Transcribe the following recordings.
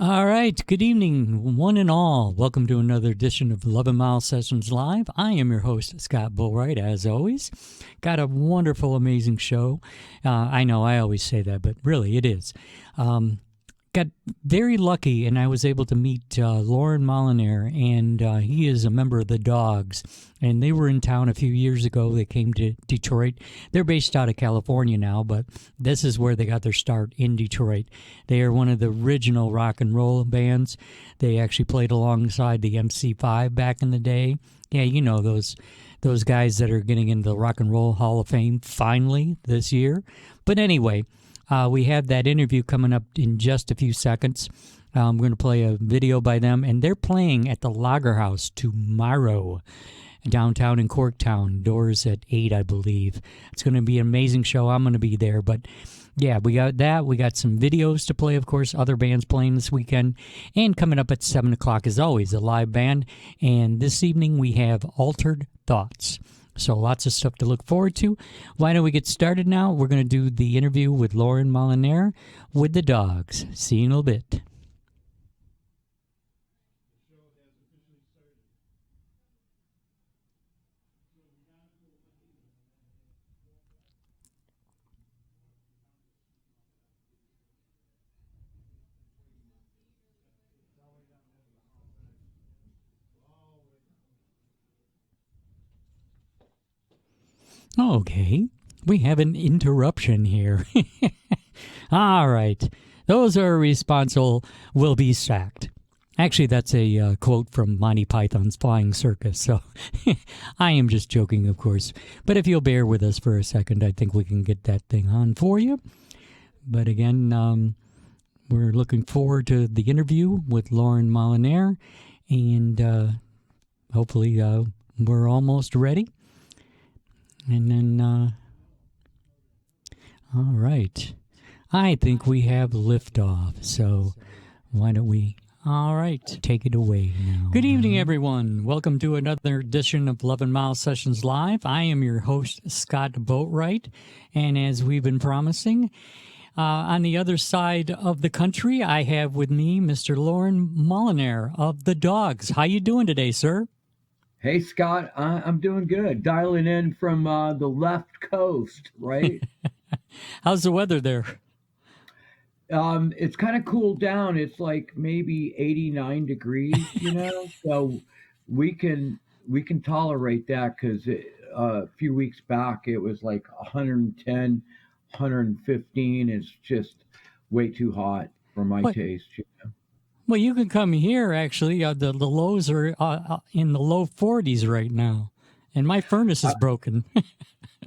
All right. Good evening, one and all. Welcome to another edition of 11 Mile Sessions Live. I am your host, Scott Bullwright, as always. Got a wonderful, amazing show. I know I always say that, but really it is. Got very lucky, and I was able to meet Loren Molinare, and he is a member of the Dogs. And they were in town a few years ago. They came to Detroit. They're based out of California now, but this is where they got their start, in Detroit. They are one of the original rock and roll bands. They actually played alongside the MC5 back in the day. Yeah, you know those guys that are getting into the Rock and Roll Hall of Fame finally this year. But anyway, we have that interview coming up in just a few seconds. I'm going to play a video by them, and they're playing at the Lager House tomorrow, downtown in Corktown. Doors at 8, I believe. It's going to be an amazing show. I'm going to be there. But yeah, we got that. We got some videos to play, of course, other bands playing this weekend. And coming up at 7 o'clock, as always, a live band. And this evening we have Altered Thoughts. So lots of stuff to look forward to. Why don't we get started now? We're going to do the interview with Loren Molinare with the Dogs. See you in a little bit. Okay, we have an interruption here. All right, those who are responsible will be sacked. Actually, that's a quote from Monty Python's Flying Circus, so I am just joking, of course. But if you'll bear with us for a second, I think we can get that thing on for you. But again, we're looking forward to the interview with Loren Molinare, and hopefully we're almost ready. And then, all right, I think we have liftoff, so why don't we, all right, take it away now. Good evening, everyone. Welcome to another edition of 11 Mile Sessions Live. I am your host, Scott Boatwright, and as we've been promising, on the other side of the country, I have with me Mr. Loren Molinare of the Dogs. How you doing today, sir? Hey, Scott, I'm doing good. Dialing in from the left coast, right? How's the weather there? It's kind of cooled down. It's like maybe 89 degrees, so we can tolerate that because a few weeks back it was like 110, 115. It's just way too hot for my What? taste. Well, you can come here, actually. The lows are in the low 40s right now, and my furnace is broken.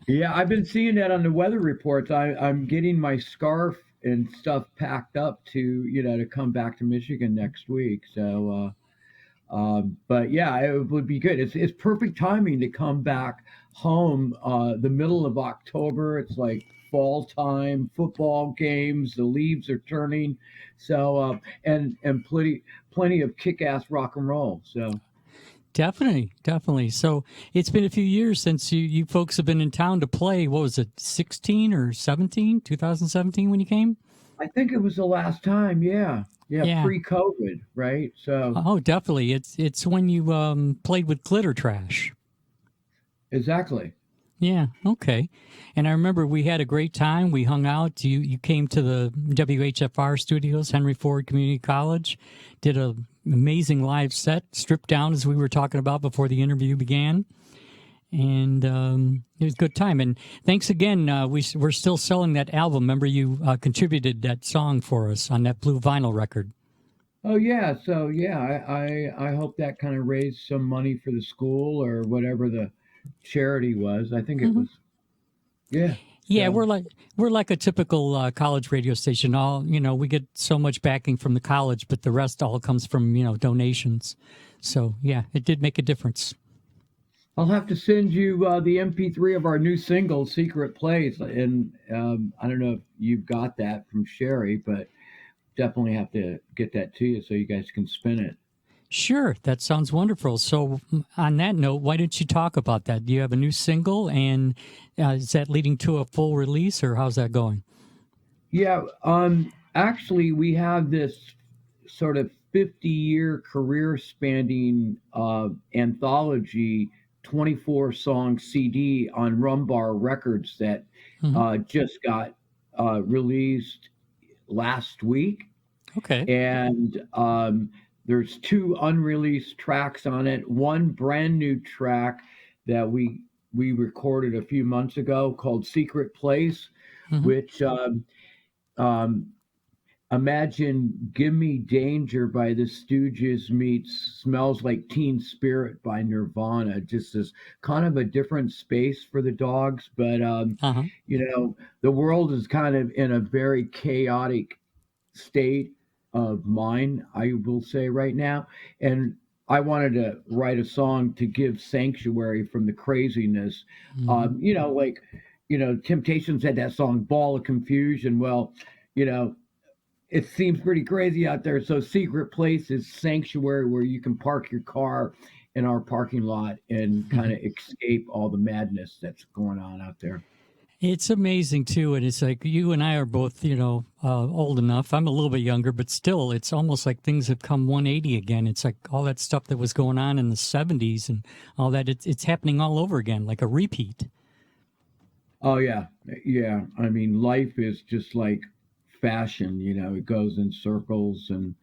Yeah, I've been seeing that on the weather reports. I'm getting my scarf and stuff packed up to come back to Michigan next week. So, but yeah, it would be good. It's perfect timing to come back home. The middle of October. It's like fall time, football games. The leaves are turning. So, and plenty of kick-ass rock and roll. So. Definitely, definitely. So it's been a few years since you folks have been in town to play. What was it, 16 or 17, 2017 when you came? I think it was the last time. Yeah. Yeah. Yeah. Pre-COVID, right? So Oh, definitely. It's when you played with Glitter Trash. exactly. Yeah, okay. And I remember we had a great time. We hung out. You came to the WHFR studios, Henry Ford Community College, did an amazing live set, stripped down as we were talking about before the interview began. And it was a good time. And thanks again. We're still selling that album. Remember you contributed that song for us on that blue vinyl record. Oh yeah. So yeah, I hope that kind of raised some money for the school or whatever the charity was. I think it Mm-hmm. was. Yeah. Yeah, So we're like a typical college radio station. All we get so much backing from the college, but the rest all comes from donations. So yeah, it did make a difference. I'll have to send you the MP3 of our new single, "Secret Place," and I don't know if you've got that from Sherry, but definitely have to get that to you so you guys can spin it. Sure, that sounds wonderful. So on that note, why don't you talk about that? Do you have a new single, and is that leading to a full release, or how's that going? Yeah, actually, we have this sort of 50-year career spanning anthology 24 song CD on Rumbar Records that Hmm. just got released last week. Okay. And there's two unreleased tracks on it, one brand new track that we recorded a few months ago called Secret Place, Hmm. which um, imagine Give Me Danger by the Stooges meets Smells Like Teen Spirit by Nirvana. Just as kind of a different space for the Dogs, but Uh-huh. the world is kind of in a very chaotic state of mind, I will say right now. And I wanted to write a song to give sanctuary from the craziness. Hmm. Like, Temptations had that song Ball of Confusion. Well, you know, it seems pretty crazy out there. So Secret Place is sanctuary where you can park your car in our parking lot and kind of escape all the madness that's going on out there. It's amazing too, and it's like you and I are both, old enough. I'm a little bit younger, but still, it's almost like things have come 180 again. It's like all that stuff that was going on in the 70s and all that. It's happening all over again, like a repeat. Oh yeah, yeah. I mean, life is just like fashion. It goes in circles, and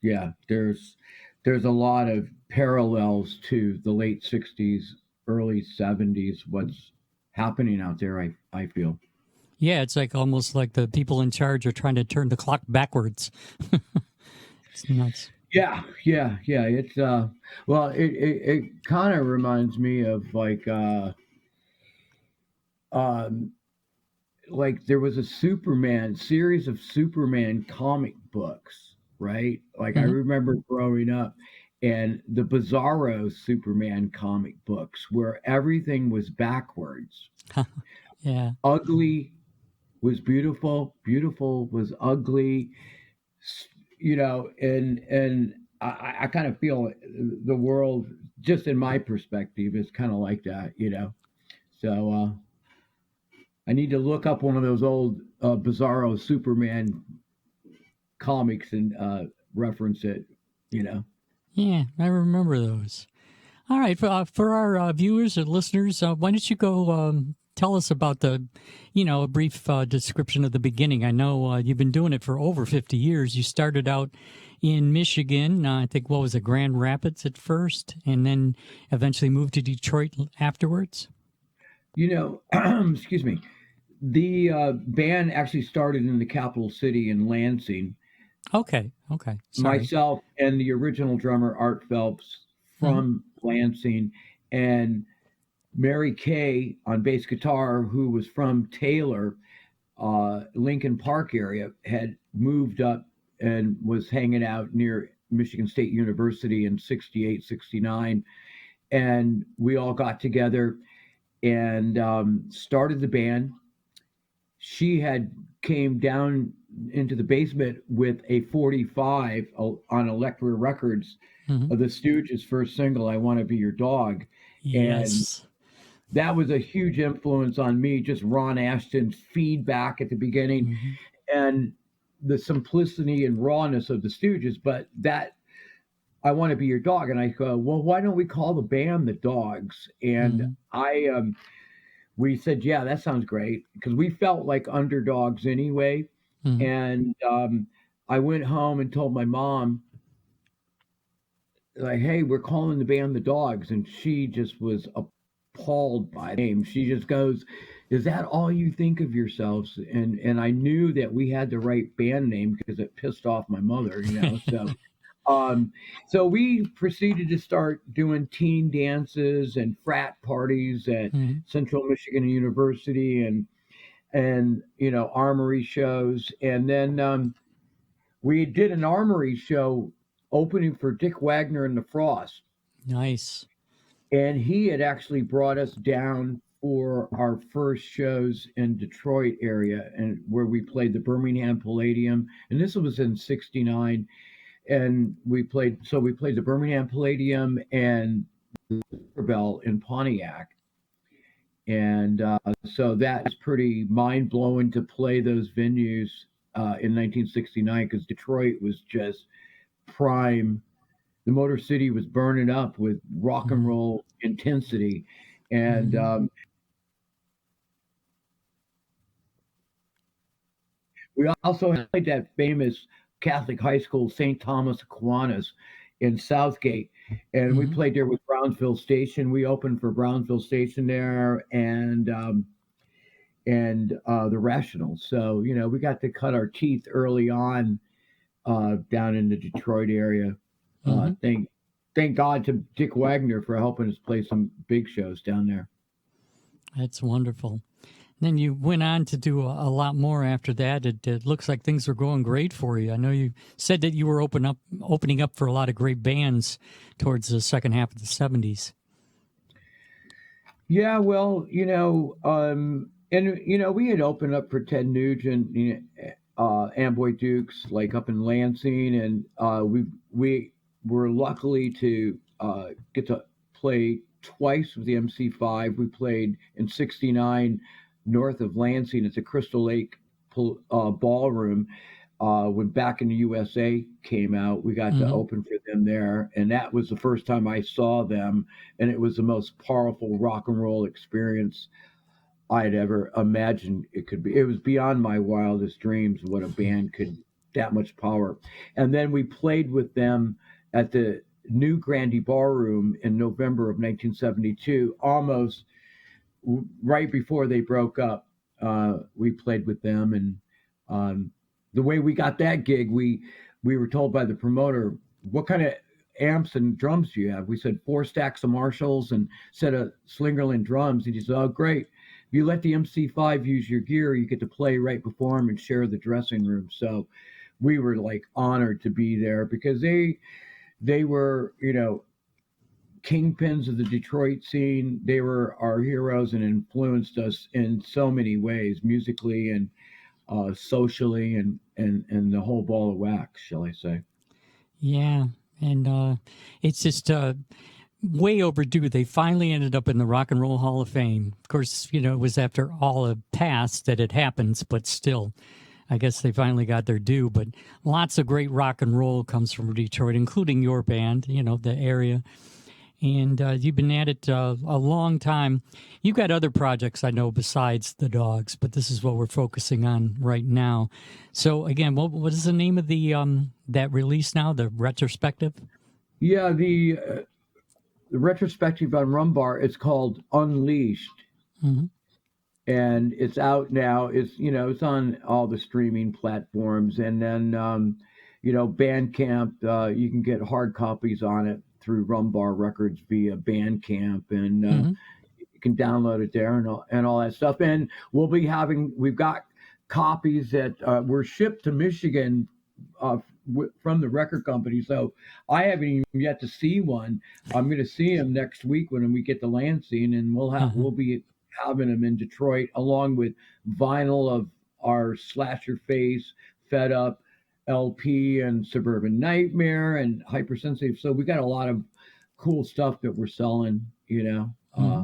yeah, there's a lot of parallels to the late '60s, early '70s. What's happening out there? I feel. Yeah, it's like almost like the people in charge are trying to turn the clock backwards. It's nuts. Yeah, yeah, yeah. It's well, it kind of reminds me of um like there was a Superman series of Superman comic books, right? Like I Hmm. remember growing up and the Bizarro Superman comic books where everything was backwards. Yeah. Ugly was beautiful, beautiful was ugly, and I kind of feel the world, just in my perspective, is kind of like that. So I need to look up one of those old Bizarro Superman comics and reference it. You know. Yeah, I remember those. All right, for our viewers and listeners, why don't you go tell us about a brief description of the beginning? I know you've been doing it for over 50 years. You started out in Michigan, I think, what was it, Grand Rapids at first, and then eventually moved to Detroit afterwards? Excuse me. The band actually started in the capital city in Lansing. Okay, sorry. Myself and the original drummer Art Phelps Hmm. from Lansing, and Mary Kay on bass guitar, who was from Taylor, Lincoln Park area, had moved up and was hanging out near Michigan State University in 68, 69. And we all got together and started the band. She had came down into the basement with a 45 on Elektra Records Hmm. of the Stooges' first single, I Want to Be Your Dog. And Yes. that was a huge influence on me, just Ron Ashton's feedback at the beginning Hmm. and the simplicity and rawness of the Stooges. But that I Want to Be Your Dog. And I go, well, why don't we call the band the Dogs? And Hmm. we said, yeah, that sounds great because we felt like underdogs anyway. Hmm. And I went home and told my mom, like, hey, we're calling the band the Dogs. And she just was appalled by the name. She just goes, is that all you think of yourselves? And I knew that we had the right band name because it pissed off my mother. Um, so we proceeded to start doing teen dances and frat parties at Hmm. Central Michigan University and armory shows, and then we did an armory show opening for Dick Wagner and the Frost, Nice. and he had actually brought us down for our first shows in Detroit area, and where we played the Birmingham Palladium, and this was in '69, and we played the Birmingham Palladium and Bell in Pontiac. And so that is pretty mind blowing to play those venues in 1969 because Detroit was just prime. The Motor City was burning up with rock and Mm-hmm. roll intensity, and Mm-hmm. we also played that famous Catholic high school, St. Thomas Aquinas, in Southgate, and we Mm-hmm. played there with Brownsville Station. We opened for Brownsville Station there, and the Rational. So we got to cut our teeth early on down in the Detroit area. Mm-hmm. Thank God to Dick Wagner for helping us play some big shows down there. That's wonderful. Then you went on to do a lot more after that. It looks like things were going great for you. I know you said that you were opening up for a lot of great bands towards the second half of the 70s. Yeah, well, and we had opened up for Ted Nugent, Amboy Dukes, like up in Lansing, and we were luckily to get to play twice with the MC5. We played in '69 north of Lansing at the Crystal Lake Ballroom. When Back in the USA came out, we got to Mm-hmm. open for them there, and that was the first time I saw them, and it was the most powerful rock and roll experience I'd ever imagined it could be. It was beyond my wildest dreams what a band could that much power. And then we played with them at the New Grandy Ballroom in November of 1972, almost right before they broke up. We played with them, and um, the way we got that gig, we were told by the promoter, "What kind of amps and drums do you have?" We said 4 stacks of Marshalls and set of Slingerland drums, and he said, "Oh, great! If you let the MC5 use your gear, you get to play right before them and share the dressing room." So we were like honored to be there because they were kingpins of the Detroit scene. They were our heroes and influenced us in so many ways, musically and socially, and the whole ball of wax, shall I say? Yeah, and it's just way overdue. They finally ended up in the Rock and Roll Hall of Fame. Of course, it was after all the past that it happens, but still, I guess they finally got their due. But lots of great rock and roll comes from Detroit, including your band, the area. And you've been at it a long time. You've got other projects, I know, besides the Dogs, but this is what we're focusing on right now. So, again, what is the name of the that release now, the retrospective? Yeah, the retrospective on Rumbar, it's called Unleashed, Mm-hmm. and it's out now. It's on all the streaming platforms, and then Bandcamp. You can get hard copies on it through Rumbar Records via Bandcamp, and Mm-hmm. you can download it there and all that stuff. And we've got copies that were shipped to Michigan from the record company. So I haven't even yet to see one. I'm going to see him next week when we get to Lansing, and Uh-huh. we'll be having him in Detroit along with vinyl of our Slasher Face, Fed Up LP, and Suburban Nightmare, and Hypersensitive. So we got a lot of cool stuff that we're selling. Mm-hmm.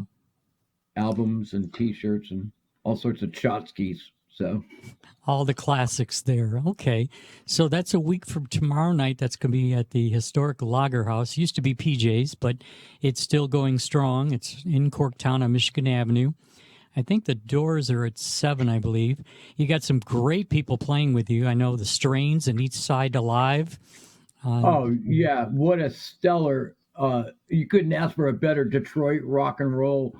Albums and T-shirts and all sorts of tchotchkes. So All the classics there. Okay. So that's a week from tomorrow night. That's going to be at the historic Lager House. Used to be PJ's, but it's still going strong. It's in Corktown on Michigan Avenue. I think the doors are at 7, I believe. You got some great people playing with you. I know the Strains and Each Side Alive. oh yeah, what a stellar! You couldn't ask for a better Detroit rock and roll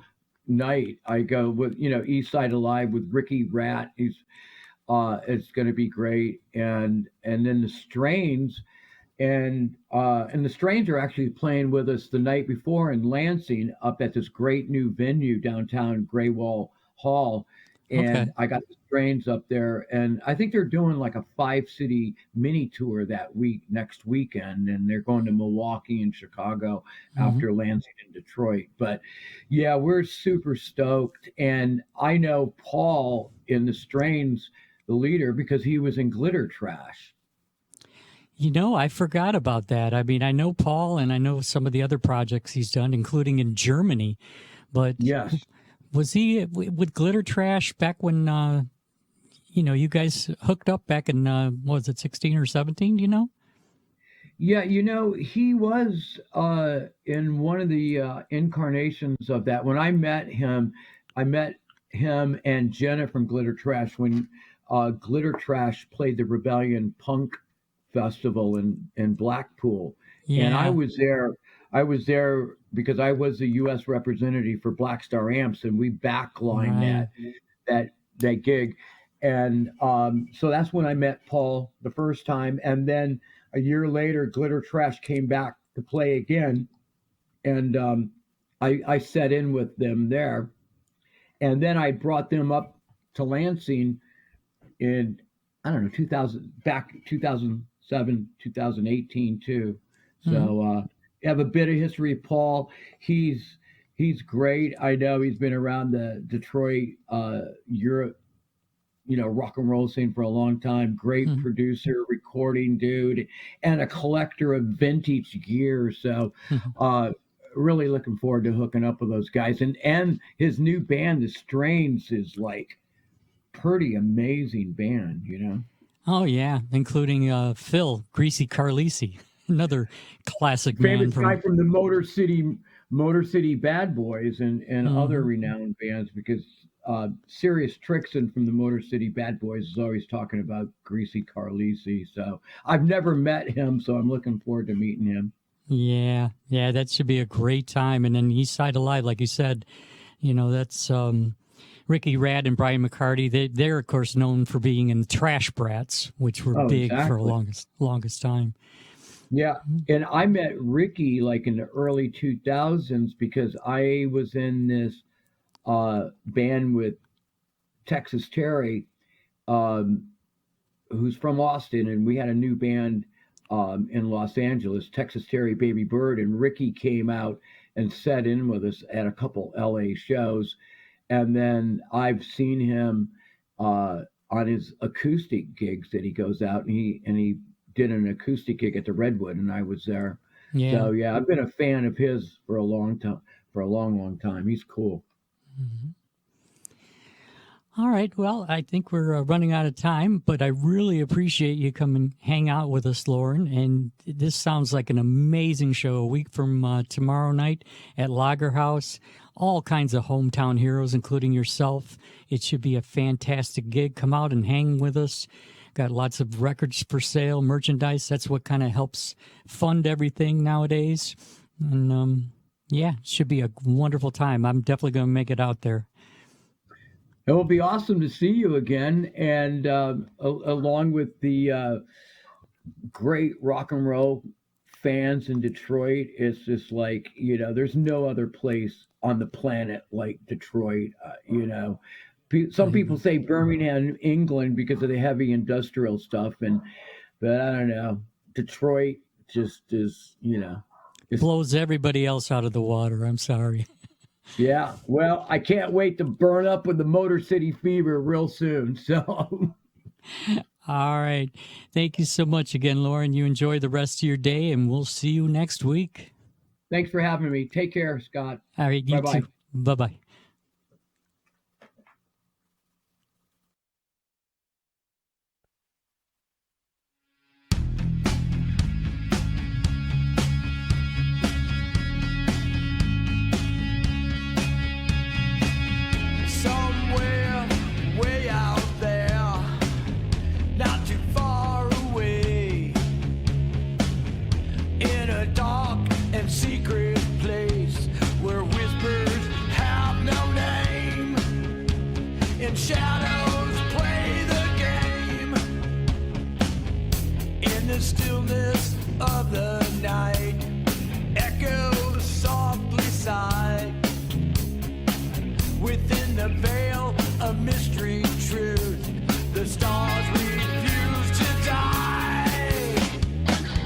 night. I go with East Side Alive with Ricky Rat. It's going to be great, and then the Strains. And the Strains are actually playing with us the night before in Lansing up at this great new venue downtown Graywall Hall. Okay. And I got the Strains up there, and I think they're doing like a 5 city mini tour that week next weekend, and they're going to Milwaukee and Chicago Mm-hmm. after Lansing and Detroit. But yeah, we're super stoked, and I know Paul in the Strains, the leader, because he was in Glitter Trash. I forgot about that. I mean, I know Paul and I know some of the other projects he's done, including in Germany. But Yes. was he with Glitter Trash back when you guys hooked up back in, what was it, 16 or 17, Yeah, he was in one of the incarnations of that. When I met him and Jenna from Glitter Trash when Glitter Trash played the Rebellion Punk Festival in Blackpool, and I Yeah, was there. I was there because I was the U.S. representative for Black Star Amps, and we backlined right. that that gig, and so that's when I met Paul the first time, and then a year later, Glitter Trash came back to play again, and I set in with them there, and then I brought them up to Lansing in I don't know 2000 back 2007 2018 too. Mhm. So you have a bit of history. Paul, he's great. I know he's been around the Detroit, Europe, rock and roll scene for a long time. Great Mhm. producer, recording dude, and a collector of vintage gear. So, Mhm. uh, really looking forward to hooking up with those guys. And his new band, The Strains, is like pretty amazing band. Oh, yeah, including Phil, Greasy Carlisi, another classic man Famous guy from. from the Motor City Bad Boys and other Mhm. renowned bands because Serious Trixon from the Motor City Bad Boys is always talking about Greasy Carlisi. So I've never met him, so I'm looking forward to meeting him. Yeah, yeah, that should be a great time. And then East Side Alive, like you said, that's Ricky Rad and Brian McCarty. They're of course known for being in the Trash Brats, which were Oh, big for a exactly. longest time. Yeah. And I met Ricky like in the early 2000s because I was in this band with Texas Terry, um, who's from Austin, and we had a new band in Los Angeles, Texas Terry Baby Bird, and Ricky came out and sat in with us at a couple LA shows, and then I've seen him on his acoustic gigs that he goes out and he did an acoustic gig at the Redwood, and I was there. Yeah. So yeah, I've been a fan of his for a long time, for a long, long time. He's cool. Mhm. All right. Well, I think we're running out of time, but I really appreciate you coming hang out with us, Lauren. And this sounds like an amazing show. A week from tomorrow night at Lager House, all kinds of hometown heroes, including yourself. It should be a fantastic gig. Come out and hang with us. Got lots of records for sale, merchandise. That's what kind of helps fund everything nowadays. And yeah, it should be a wonderful time. I'm definitely going to make it out there. It will be awesome to see you again, and along with the great rock and roll fans in Detroit. It's just like, there's no other place on the planet like Detroit. Some I people agree. say Birmingham, England, because of the heavy industrial stuff, but I don't know. Detroit just is, it's Blows everybody else out of the water. I'm sorry. yeah. Well, I can't wait to burn up with the Motor City Fever real soon. So All right. Thank you so much again, Lauren. You enjoy the rest of your day, and we'll see you next week. thanks for having me. Take care, Scott. All right. You Bye bye. too. Bye bye. Somewhere way out there, not too far away, in a dark and secret place where whispers have no name, and shadows play the game. In the stillness of the night, echoes softly sigh. Within the veil of mystery truth, the stars refuse to die.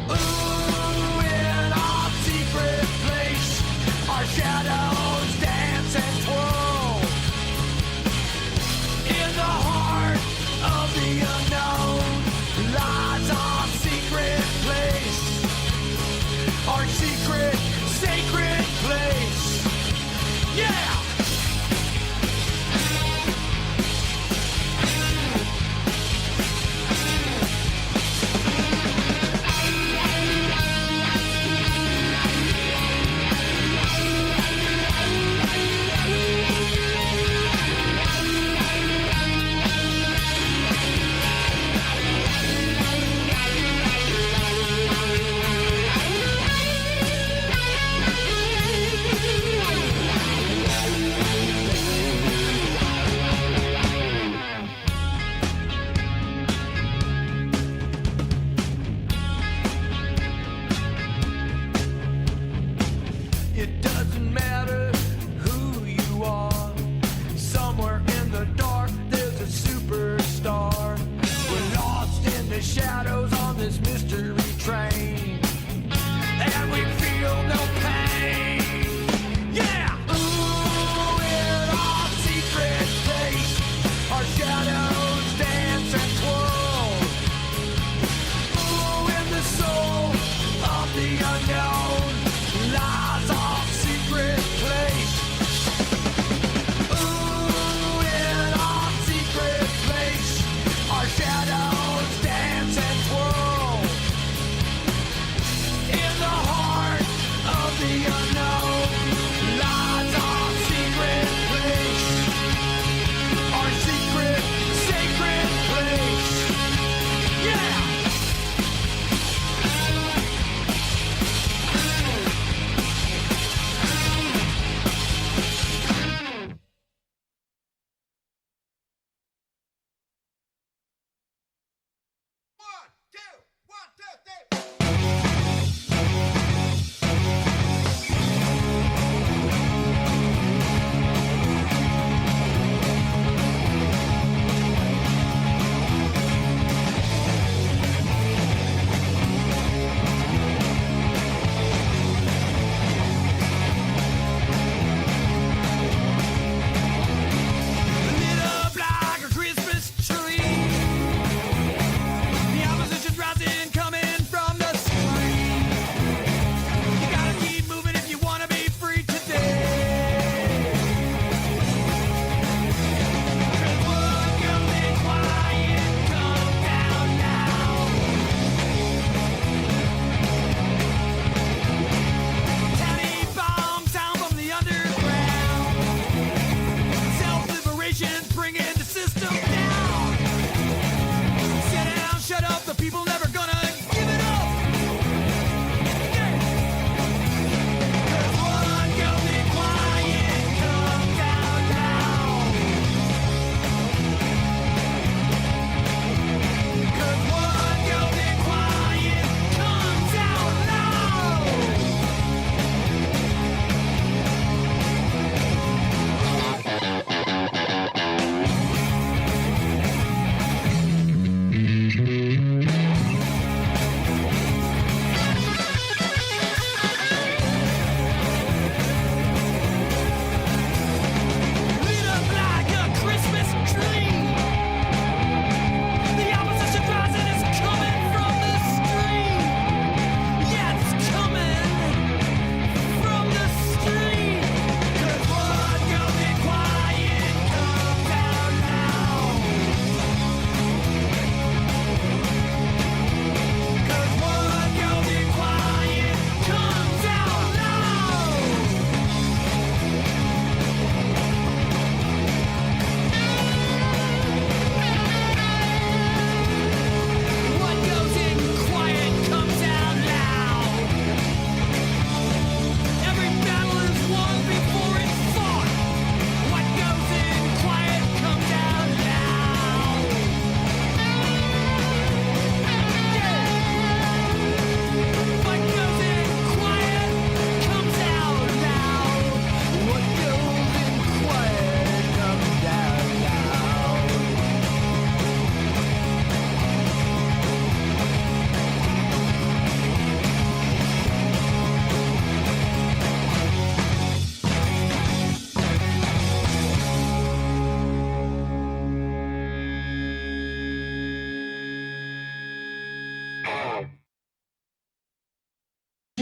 Ooh, in our secret place, our shadows dance and twirl. In the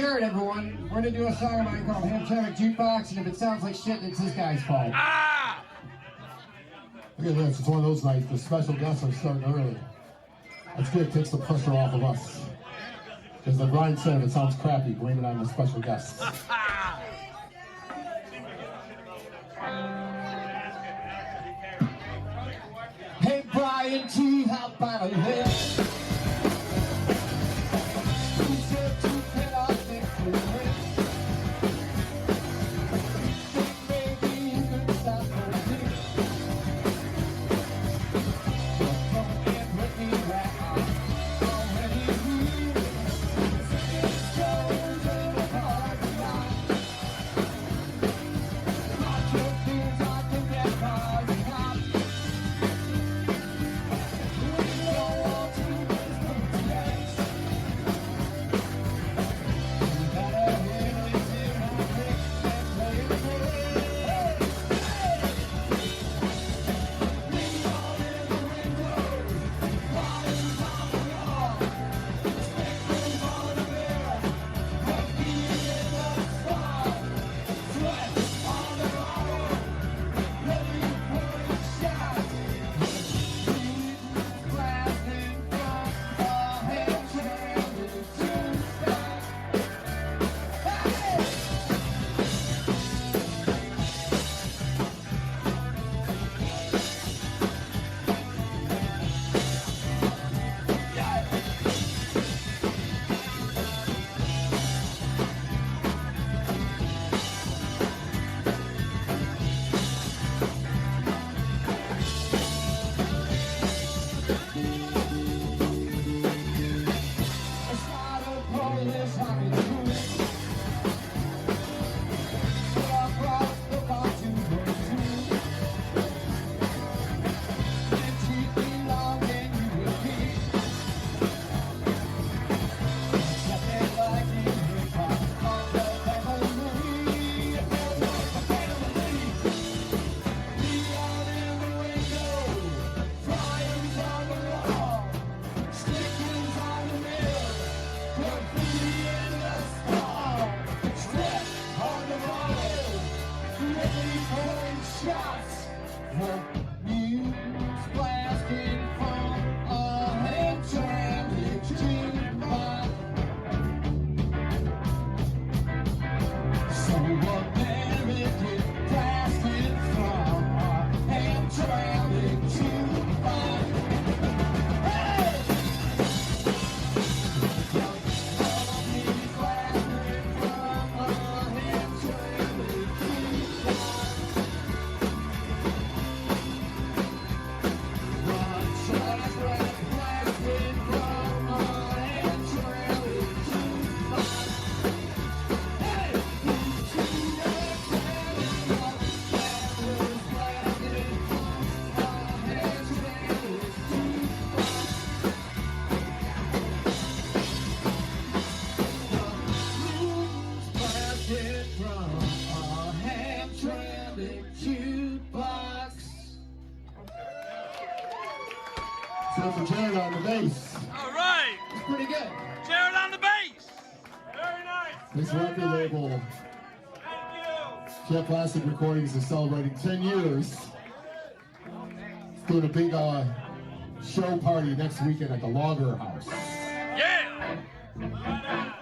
Jared, everyone. We're gonna do a song of mine called Hamtramck Jukebox, and if it sounds like shit, it's this guy's fault. Ah! Look at this, it's one of those nights, the special guests are starting early. That's good, it takes the pressure off of us. Because like Brian said, if it sounds crappy, blame it on the special guests. Hey, Brian T, how about a lift? Who said to get off the cliff? Think maybe you could stop for a bit? Come and put me back on. Already here. It's shows in the parking lot. Lots of things I can get by the cop. So for Jared on the bass. All right. It's pretty good. Jared on the bass. Very nice. This record label, Thank you. Jet Plastic Recordings, is celebrating 10 years. It's doing a big show party next weekend at the Logger House. Yeah. Right on.